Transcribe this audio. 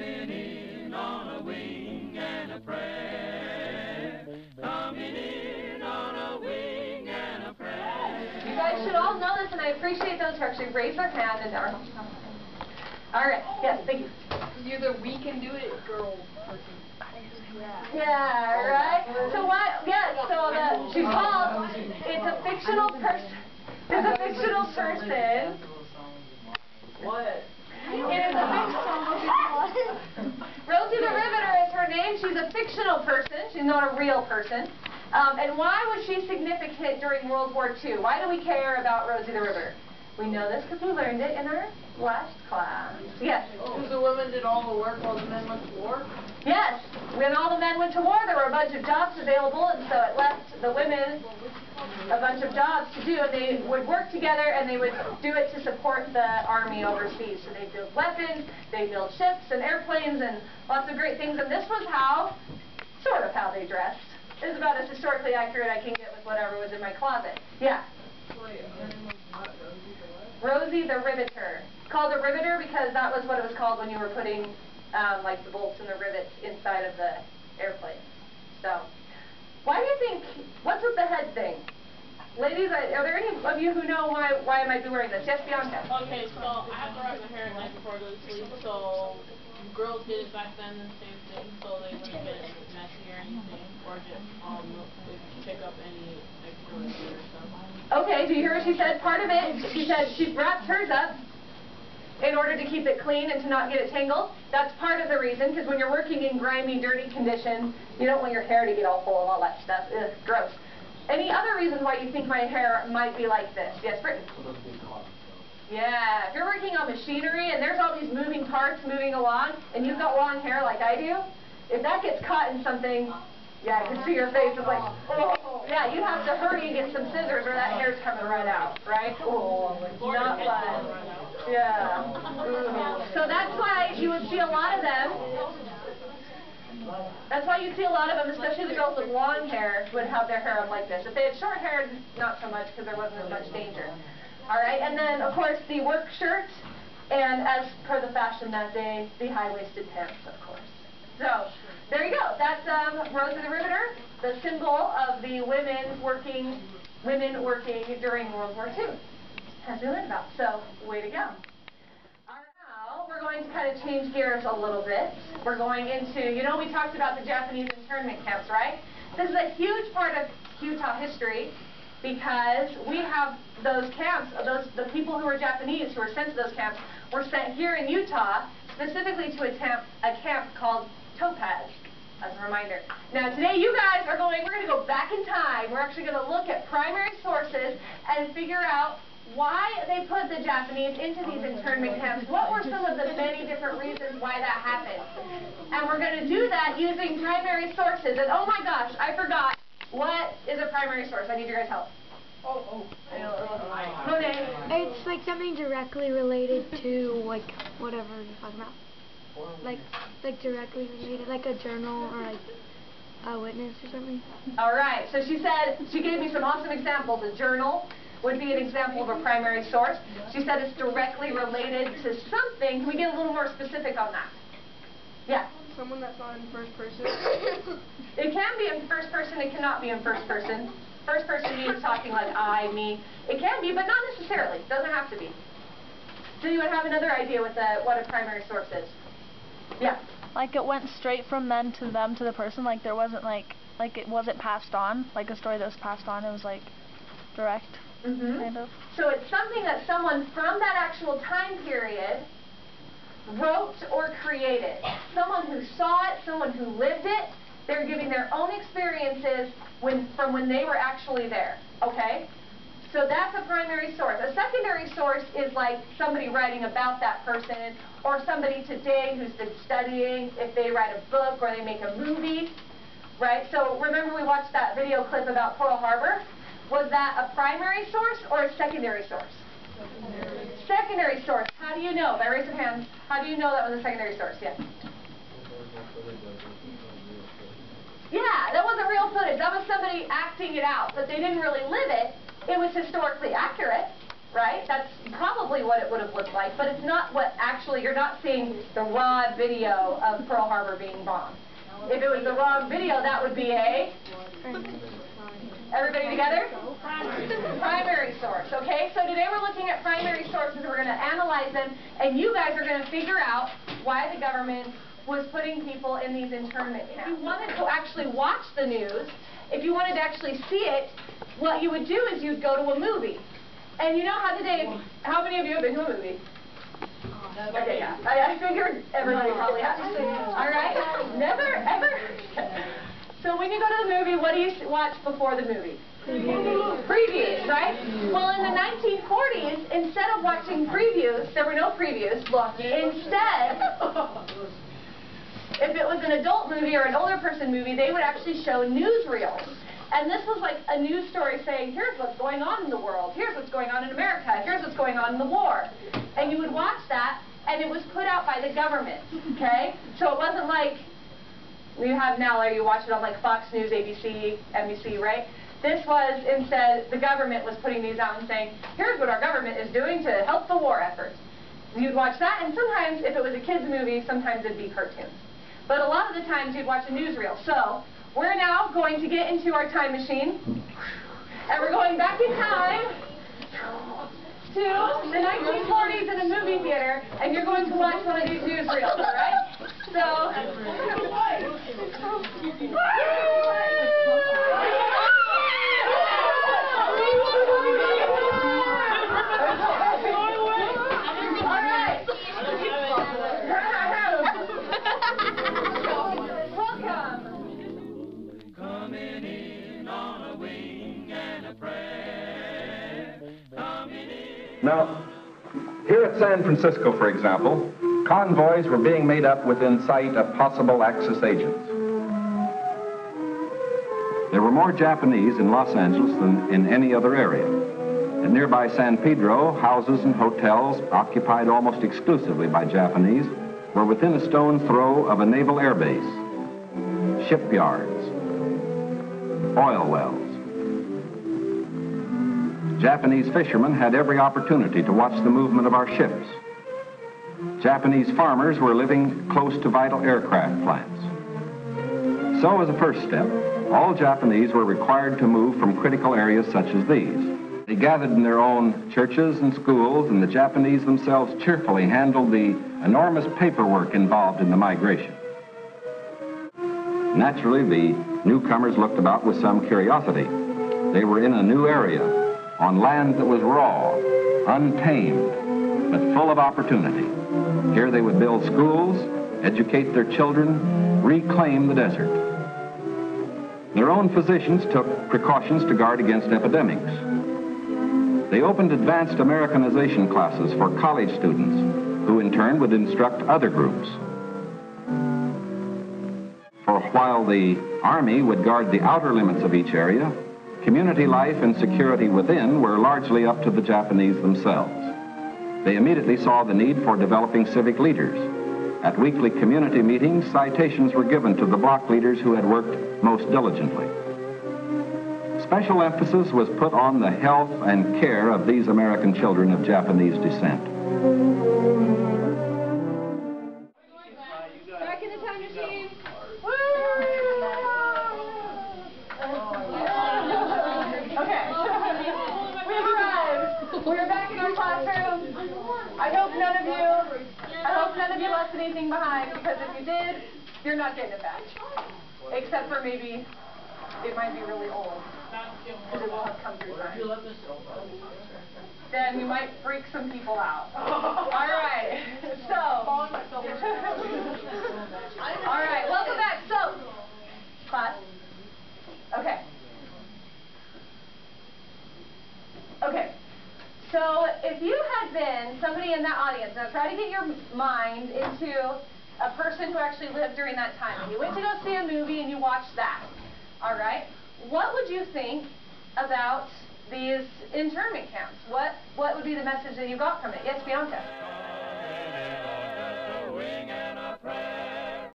coming in on a wing and a prayer, coming in on a wing and a prayer. You guys should all know this, and I appreciate those who actually raise their hand and are. All right. Yes, thank you. You're the we can do it girl person. Yeah, right? So what, yeah, so she's called, it's a fictional person. It's a fictional person. What? It is a Rosie the Riveter is her name. She's a fictional person. She's not a real person. And why was she significant during World War II? Why do we care about Rosie the Riveter? We know this because we learned it in our last class. Yes? Because the women did all the work while the men went to war? Yes. When all the men went to war, there were a bunch of jobs available, and so it left the women a bunch of jobs to do, and they would work together, and they would do it to support the army overseas. So they'd build weapons, they'd build ships and airplanes and lots of great things, and this was how, sort of how they dressed. This is about as historically accurate I can get with whatever was in my closet. Yeah? Rosie the Riveter. Called a riveter because that was what it was called when you were putting like the bolts and the rivets inside of the airplane. So, why do you think, what's with the head thing? Ladies, are there any of you who know why I might be wearing this? Yes, Bianca? Okay, so I have to wrap my hair at night before I go to sleep, so girls did it back then, the same thing, so they wouldn't get messy or anything, or just pick up any extra liquid or stuff. Okay, do you hear what she said? Part of it, she said she wraps hers up in order to keep it clean and to not get it tangled. That's part of the reason, because when you're working in grimy, dirty conditions, you don't want your hair to get all full of all that stuff. Ugh, gross. Any other reasons why you think my hair might be like this? Yes, Brittany? Yeah, if you're working on machinery and there's all these moving parts moving along, and you've got long hair like I do, if that gets caught in something, yeah, I can see your face. It's like, oh, yeah, you have to hurry and get some scissors or that hair's coming right out, right? Oh, not fun. Yeah. So that's why you would see a lot of them. That's why you see a lot of them, especially the girls with long hair, would have their hair up like this. If they had short hair, not so much because there wasn't as much danger. All right, and then, of course, the work shirt, and as per the fashion that day, the high-waisted pants, of course. So, there you go. That's Rosie the Riveter, the symbol of the women working during World War II, as we learned about. So, way to go. Now, we're going to kind of change gears a little bit. We're going into, you know, we talked about the Japanese internment camps, right? This is a huge part of Utah history because we have those camps, the people who were Japanese who were sent to those camps were sent here in Utah specifically to a camp called Topaz, as a reminder. Now today you guys are we're going to go back in time. We're actually going to look at primary sources and figure out why they put the Japanese into these internment camps. What were some of the many different reasons why that happened? And we're going to do that using primary sources. And oh my gosh, I forgot. What is a primary source? I need your guys' help. Monet. It's like something directly related to like whatever you're talking about. Like directly related, like a journal or like a witness or something. All right. So she gave me some awesome examples. A journal would be an example of a primary source. She said it's directly related to something. Can we get a little more specific on that? Yeah. Someone that's not in first person. It can be in first person. It cannot be in first person. First person means talking like I, me. It can be, but not necessarily. It doesn't have to be. Does anyone have another idea what a primary source is? Yeah. Like it went straight from them to the person. Like there wasn't like it wasn't passed on. Like a story that was passed on. It was like direct. Kind of. So it's something that someone from that actual time period wrote or created. Someone who saw it, someone who lived it. They're giving their own experiences from when they were actually there. Okay? So that's a primary source. A secondary source is like somebody writing about that person, or somebody today who's been studying, if they write a book or they make a movie. Right? So remember we watched that video clip about Pearl Harbor? Was that a primary source or a secondary source? Secondary. Secondary source. How do you know? By raise of hands. How do you know that was a secondary source? Yeah. Yeah, that wasn't real footage. That was somebody acting it out, but they didn't really live it. It was historically accurate. right? That's probably what it would have looked like, but it's not what actually, you're not seeing the raw video of Pearl Harbor being bombed. If it was the raw video, that would be a, everybody together? Primary source, okay? So today we're looking at primary sources, we're going to analyze them, and you guys are going to figure out why the government was putting people in these internment camps. If you wanted to actually watch the news, if you wanted to actually see it, what you would do is you'd go to a movie. And you know how today, how many of you have been to a movie? Okay, yeah. I figured everybody probably has. All right? Never, ever? So when you go to the movie, what do you watch before the movie? Previews, right? Well, in the 1940s, instead of watching previews, there were no previews. Instead, if it was an adult movie or an older person movie, they would actually show newsreels. And this was like a news story saying, here's what's going on in the world, here's what's going on in America, here's what's going on in the war. And you would watch that, and it was put out by the government, okay? So it wasn't like you have now, or you watch it on like Fox News, ABC, NBC, right? This was, instead, the government was putting these out and saying, here's what our government is doing to help the war effort. You'd watch that, and sometimes, if it was a kid's movie, sometimes it'd be cartoons. But a lot of the times, you'd watch a newsreel. So we're now going to get into our time machine, and we're going back in time to the 1940s in a movie theater, and you're going to watch one of these newsreels, all right? So, now, here at San Francisco, for example, convoys were being made up within sight of possible Axis agents. There were more Japanese in Los Angeles than in any other area. At nearby San Pedro, houses and hotels occupied almost exclusively by Japanese were within a stone's throw of a naval air base, shipyards, oil wells. Japanese fishermen had every opportunity to watch the movement of our ships. Japanese farmers were living close to vital aircraft plants. So as a first step, all Japanese were required to move from critical areas such as these. They gathered in their own churches and schools, and the Japanese themselves cheerfully handled the enormous paperwork involved in the migration. Naturally, the newcomers looked about with some curiosity. They were in a new area, on land that was raw, untamed, but full of opportunity. Here they would build schools, educate their children, reclaim the desert. Their own physicians took precautions to guard against epidemics. They opened advanced Americanization classes for college students, who in turn would instruct other groups. For while the Army would guard the outer limits of each area, community life and security within were largely up to the Japanese themselves. They immediately saw the need for developing civic leaders. At weekly community meetings, citations were given to the block leaders who had worked most diligently. Special emphasis was put on the health and care of these American children of Japanese descent. back in the time machine. We're back in our classroom. I hope none of you left anything behind, because if you did, you're not getting it back. Except for maybe it might be really old, because it will have come through time. Then you might freak some people out. All right. So, all right, welcome back. So, class. Okay. Okay. So if you had been somebody in that audience, now try to get your mind into a person who actually lived during that time. You went to go see a movie and you watched that. All right? What would you think about these internment camps? What would be the message that you got from it? Yes, Bianca?